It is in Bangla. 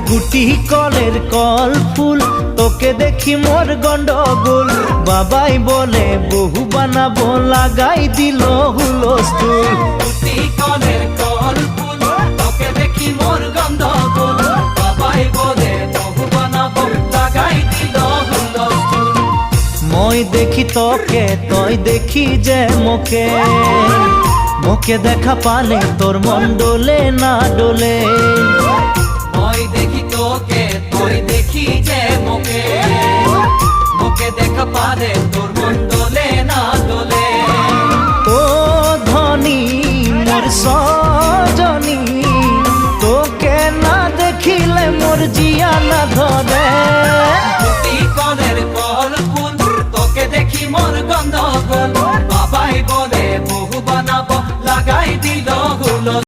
গুটি কলের কল ফুল তোকে দেখি মোর গন্ডগোল বাবাই বলে বহু বানাবো লাগাই দিল হুলস্থুল গুটি কলের কল ফুল তোকে দেখি মোর গন্ডগোল বাবাই বলে বহু বানাবো লাগাই দিল হুলস্থুল মই দেখি তোকে তই দেখি যে মোকে মোকে দেখা পালে তোর মন ডোলে না ডোলে মই দেখি তোকে তুই দেখি যে মোকে মোকে দেখা পালে তোর মন ডোলে না ডোলে ও ধনী মোর